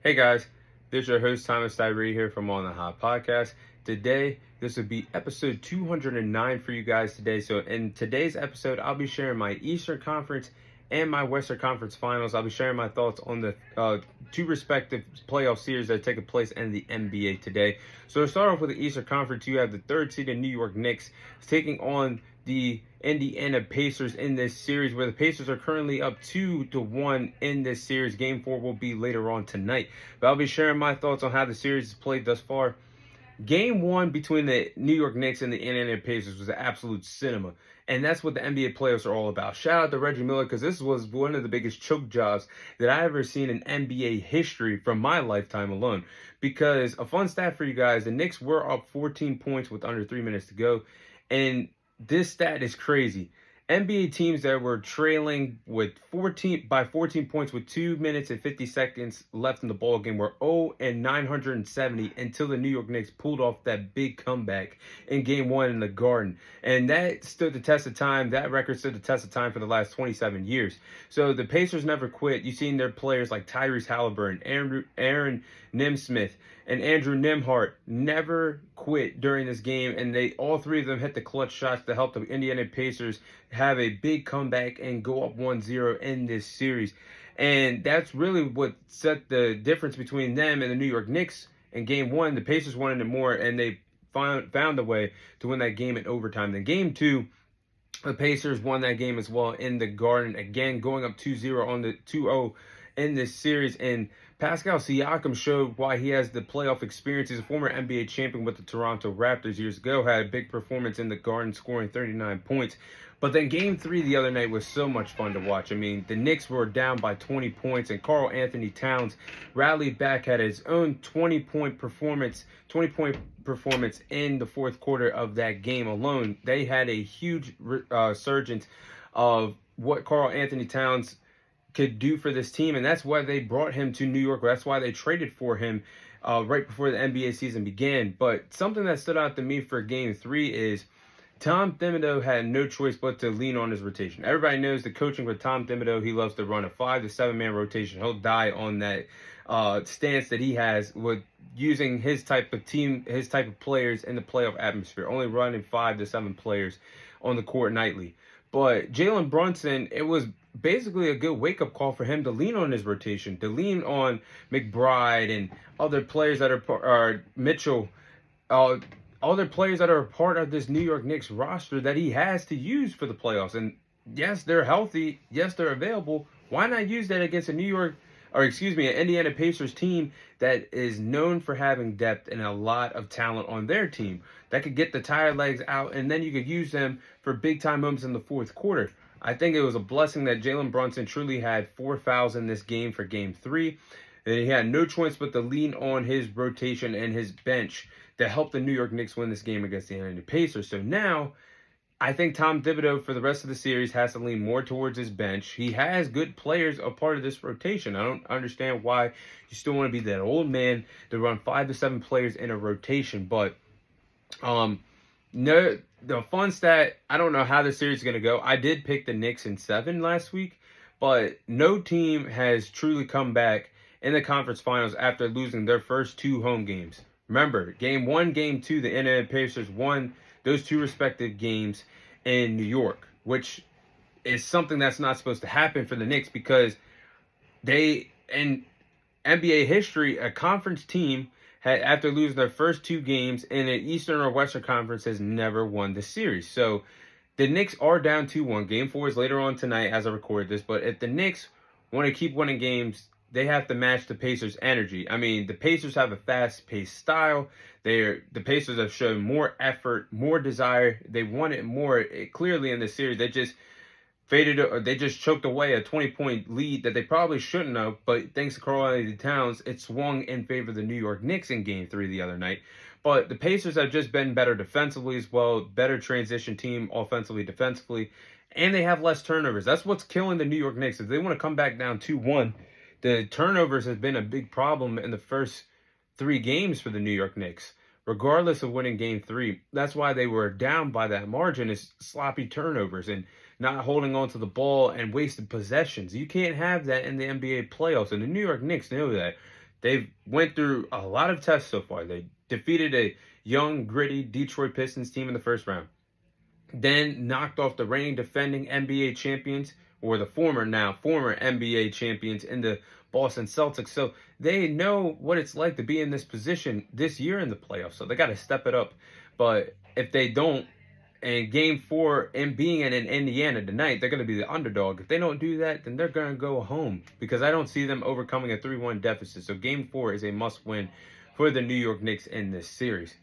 Hey guys, this is your host Thomas Tyree here from On the Hot Podcast. Today, this will be episode 209 for you guys today. So, in today's episode, I'll be sharing my Eastern Conference and my Western Conference finals. I'll be sharing my thoughts on the two respective playoff series that are taking place in the NBA today. So, to start off with the Eastern Conference, you have the third seeded New York Knicks taking on the Indiana Pacers in this series, where the Pacers are currently up 2-1 in this series. Game 4 will be later on tonight. But I'll be sharing my thoughts on how the series has played thus far. Game 1 between the New York Knicks and the Indiana Pacers was an absolute cinema. And that's what the NBA playoffs are all about. Shout out to Reggie Miller, because this was one of the biggest choke jobs that I ever seen in NBA history from my lifetime alone. Because a fun stat for you guys, the Knicks were up 14 points with under 3 minutes to go. And this stat is crazy. NBA teams that were trailing with 14 points with 2 minutes and 50 seconds left in the ball game were 0-970 until the New York Knicks pulled off that big comeback in Game 1 in the Garden. And that stood the test of time. That record stood the test of time for the last 27 years. So the Pacers never quit. You've seen their players like Tyrese Halliburton, Aaron Nemsmith, and Andrew Nembhard never quit during this game, and all three of them hit the clutch shots to help the Indiana Pacers have a big comeback and go up 1-0 in this series. And that's really what set the difference between them and the New York Knicks. In Game 1, the Pacers wanted it more, and they found a way to win that game in overtime. Then Game 2, the Pacers won that game as well in the Garden, again going up 2-0 on the 2-0 in this series. And Pascal Siakam showed why he has the playoff experience. He's a former NBA champion with the Toronto Raptors years ago, had a big performance in the Garden, scoring 39 points. But then Game 3 the other night was so much fun to watch. I mean, the Knicks were down by 20 points, and Karl-Anthony Towns rallied back, had his own 20-point performance in the fourth quarter of that game alone. They had a huge resurgence of what Karl-Anthony Towns could do for this team, and that's why they brought him to New York. That's why they traded for him right before the NBA season began. But something that stood out to me for Game 3 is Tom Thibodeau had no choice but to lean on his rotation. Everybody knows the coaching with Tom Thibodeau. He loves to run a 5 to 7 man rotation. He'll die on that stance that he has with using his type of team, his type of players in the playoff atmosphere, only running 5 to 7 players on the court nightly. But Jalen Brunson, it was basically a good wake-up call for him to lean on his rotation, to lean on McBride and other players that are Mitchell, other players that are a part of this New York Knicks roster that he has to use for the playoffs. And yes, they're healthy. Yes, they're available. Why not use that against an Indiana Pacers team that is known for having depth and a lot of talent on their team that could get the tired legs out, and then you could use them for big-time moments in the fourth quarter. I think it was a blessing that Jalen Brunson truly had 4 fouls in this game for Game 3. And he had no choice but to lean on his rotation and his bench to help the New York Knicks win this game against the Indiana Pacers. So now, I think Tom Thibodeau for the rest of the series has to lean more towards his bench. He has good players a part of this rotation. I don't understand why you still want to be that old man to run 5 to 7 players in a rotation. But no, the fun stat, I don't know how the series is going to go. I did pick the Knicks in 7 last week, but no team has truly come back in the conference finals after losing their first 2 home games. Remember, Game 1, Game 2, the Indiana Pacers won those 2 respective games in New York, which is something that's not supposed to happen for the Knicks, because they, in NBA history, a conference team after losing their first 2 games in an Eastern or Western Conference has never won the series. So the Knicks are down 2-1. Game 4 is later on tonight as I record this. But if the Knicks want to keep winning games, they have to match the Pacers' energy. I mean, the Pacers have a fast-paced style. The Pacers have shown more effort, more desire. They want it more clearly in this series. They just choked away a 20-point lead that they probably shouldn't have. But thanks to Karl-Anthony Towns, it swung in favor of the New York Knicks in Game 3 the other night. But the Pacers have just been better defensively as well, better transition team offensively, defensively, and they have less turnovers. That's what's killing the New York Knicks. If they want to come back down 2-1, the turnovers has been a big problem in the first 3 games for the New York Knicks. Regardless of winning Game 3, that's why they were down by that margin, is sloppy turnovers and not holding on to the ball and wasted possessions. You can't have that in the NBA playoffs, and the New York Knicks know that. They've went through a lot of tests so far. They defeated a young, gritty Detroit Pistons team in the first round, then knocked off the reigning defending NBA champions, or the former NBA champions, in the Boston Celtics. So they know what it's like to be in this position this year in the playoffs. So they got to step it up. But if they don't, and game 4 and being in Indiana tonight, they're going to be the underdog. If they don't do that, then they're going to go home, because I don't see them overcoming a 3-1 deficit. So game 4 is a must win for the New York Knicks in this series.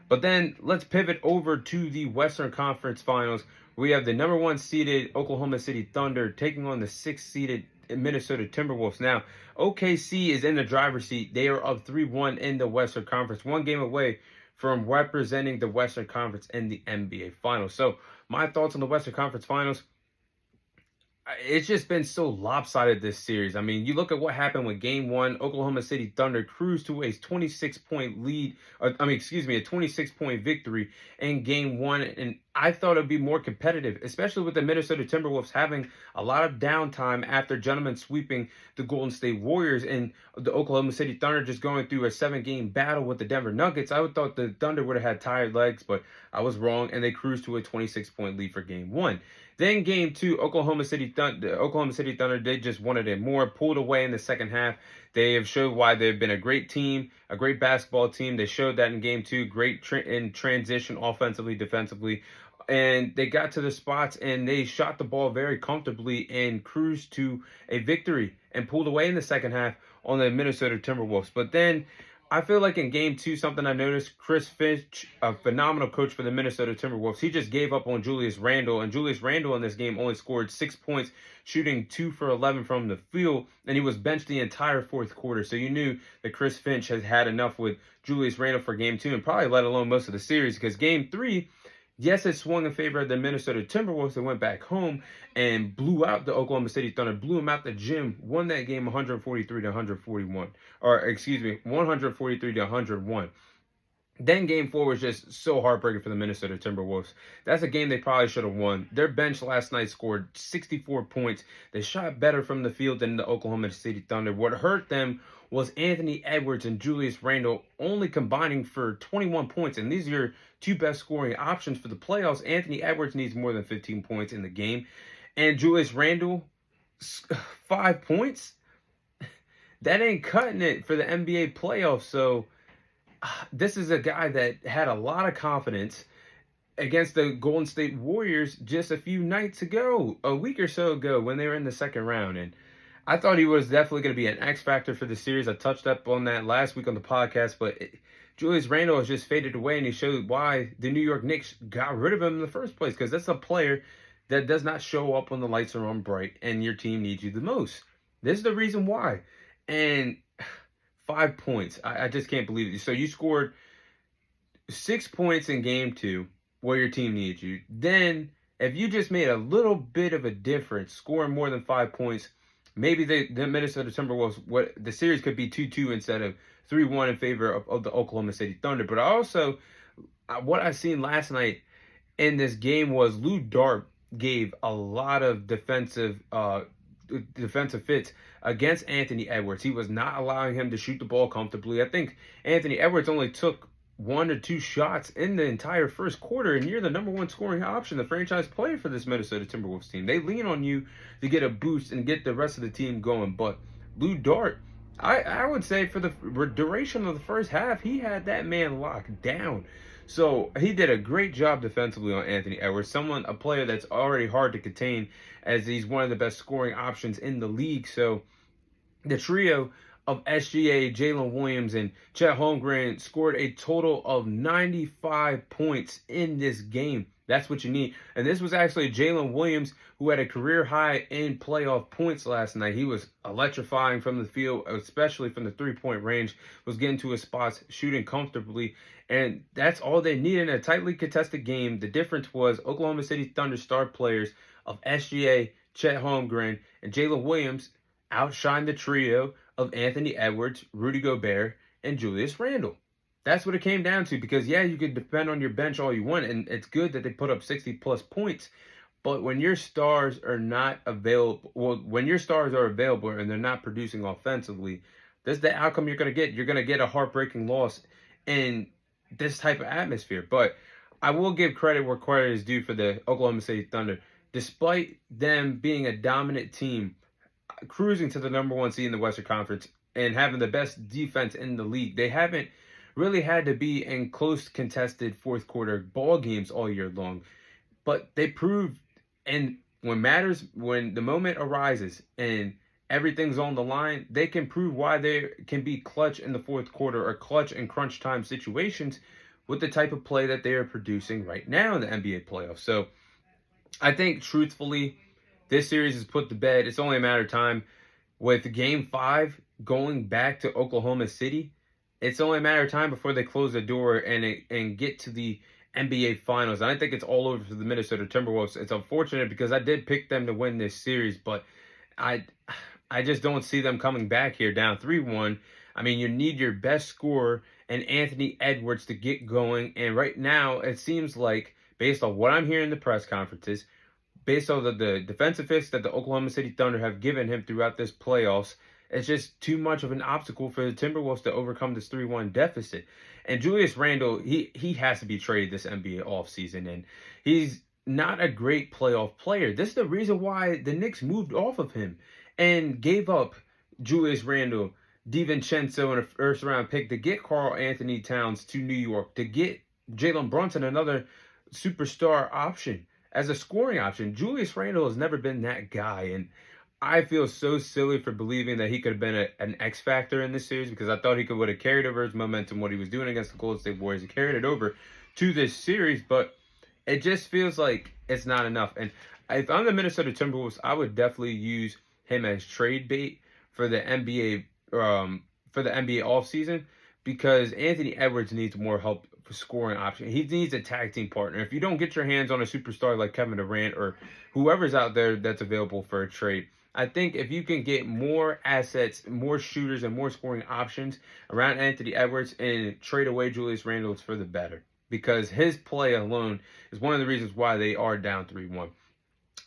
But then let's pivot over to the Western Conference Finals. We have the number 1 seeded Oklahoma City Thunder taking on the 6th seeded Minnesota Timberwolves. Now, OKC is in the driver's seat. They are up 3-1 in the Western Conference, 1 game away from representing the Western Conference in the NBA Finals. So my thoughts on the Western Conference Finals: it's just been so lopsided this series. I mean, you look at what happened with Game 1. Oklahoma City Thunder cruised to a 26-point lead. A 26-point victory in Game 1. And I thought it would be more competitive, especially with the Minnesota Timberwolves having a lot of downtime after gentlemen sweeping the Golden State Warriors, and the Oklahoma City Thunder just going through a 7-game battle with the Denver Nuggets. I would thought the Thunder would have had tired legs, but I was wrong, and they cruised to a 26-point lead for Game 1. Then Game 2, Oklahoma City Thunder, they just wanted it more, pulled away in the second half. They have showed why they've been a great team, a great basketball team. They showed that in Game 2, great in transition offensively, defensively. And they got to the spots and they shot the ball very comfortably and cruised to a victory and pulled away in the second half on the Minnesota Timberwolves. But then I feel like in Game 2, something I noticed, Chris Finch, a phenomenal coach for the Minnesota Timberwolves, he just gave up on Julius Randle. And Julius Randle in this game only scored 6 points, shooting 2 for 11 from the field. And he was benched the entire fourth quarter. So you knew that Chris Finch has had enough with Julius Randle for Game 2, and probably let alone most of the series, because Game 3, yes, it swung in favor of the Minnesota Timberwolves. They went back home and blew out the Oklahoma City Thunder, blew them out the gym, won that game 143-141. Or, excuse me, 143-101. Then Game 4 was just so heartbreaking for the Minnesota Timberwolves. That's a game they probably should have won. Their bench last night scored 64 points. They shot better from the field than the Oklahoma City Thunder. What hurt them was Anthony Edwards and Julius Randle only combining for 21 points. And these are your 2 best scoring options for the playoffs. Anthony Edwards needs more than 15 points in the game. And Julius Randle, 5 points? That ain't cutting it for the NBA playoffs. So this is a guy that had a lot of confidence against the Golden State Warriors just a few nights ago, a week or so ago, when they were in the second round. And I thought he was definitely going to be an X factor for the series. I touched up on that last week on the podcast, but Julius Randle has just faded away, and he showed why the New York Knicks got rid of him in the first place, because that's a player that does not show up when the lights are on bright and your team needs you the most. This is the reason why. And 5 points. I just can't believe it. So you scored 6 points in Game 2 where your team needs you. Then, if you just made a little bit of a difference, scoring more than 5 points, maybe the Minnesota Timberwolves, the series could be 2-2 instead of 3-1 in favor of the Oklahoma City Thunder. But also, what I seen last night in this game was Lou Dort gave a lot of defensive fits against Anthony Edwards. He was not allowing him to shoot the ball comfortably. I think Anthony Edwards only took 1 or 2 shots in the entire first quarter, and you're the number 1 scoring option, the franchise player for this Minnesota Timberwolves team. They lean on you to get a boost and get the rest of the team going. But Lou Dort, I would say for the duration of the first half, he had that man locked down. So he did a great job defensively on Anthony Edwards, a player that's already hard to contain, as he's one of the best scoring options in the league. So the trio of SGA, Jalen Williams, and Chet Holmgren scored a total of 95 points in this game. That's what you need. And this was actually Jalen Williams, who had a career high in playoff points last night. He was electrifying from the field, especially from the three-point range, was getting to his spots, shooting comfortably. And that's all they needed in a tightly contested game. The difference was Oklahoma City Thunder star players of SGA, Chet Holmgren, and Jalen Williams outshined the trio of Anthony Edwards, Rudy Gobert, and Julius Randle. That's what it came down to, because, yeah, you could depend on your bench all you want, and it's good that they put up 60-plus points, but when your stars are not available, when your stars are available and they're not producing offensively, this is the outcome you're going to get. You're going to get a heartbreaking loss in this type of atmosphere. But I will give credit where credit is due for the Oklahoma City Thunder. Despite them being a dominant team, cruising to the number one seed in the Western Conference and having the best defense in the league, they haven't really had to be in close contested fourth quarter ball games all year long. But they proved, and when the moment arises and everything's on the line, they can prove why they can be clutch in the fourth quarter or clutch in crunch time situations with the type of play that they are producing right now in the NBA playoffs. So I think, truthfully, this series is put to bed. It's only a matter of time. With Game 5 going back to Oklahoma City, it's only a matter of time before they close the door and get to the NBA Finals. And I think it's all over for the Minnesota Timberwolves. It's unfortunate because I did pick them to win this series, but I just don't see them coming back here down 3-1. I mean, you need your best scorer and Anthony Edwards to get going. And right now, it seems like, based on what I'm hearing in the press conferences, based on the defensive fits that the Oklahoma City Thunder have given him throughout this playoffs, it's just too much of an obstacle for the Timberwolves to overcome this 3-1 deficit. And Julius Randle, he has to be traded this NBA offseason, and he's not a great playoff player. This is the reason why the Knicks moved off of him and gave up Julius Randle, DiVincenzo, and a first-round pick to get Karl-Anthony Towns to New York, to get Jalen Brunson, another superstar option, as a scoring option. Julius Randle has never been that guy, and I feel so silly for believing that he could have been an X factor in this series, because I thought he would have carried over his momentum, what he was doing against the Golden State Warriors. He carried it over to this series, but it just feels like it's not enough. And if I'm the Minnesota Timberwolves, I would definitely use him as trade bait for the NBA offseason, because Anthony Edwards needs more help for scoring option. He needs a tag team partner. If you don't get your hands on a superstar like Kevin Durant or whoever's out there that's available for a trade, I think if you can get more assets, more shooters, and more scoring options around Anthony Edwards and trade away Julius Randle, it's for the better, because his play alone is one of the reasons why they are down 3-1.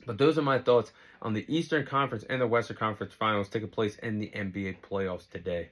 But those are my thoughts on the Eastern Conference and the Western Conference Finals taking place in the NBA playoffs today.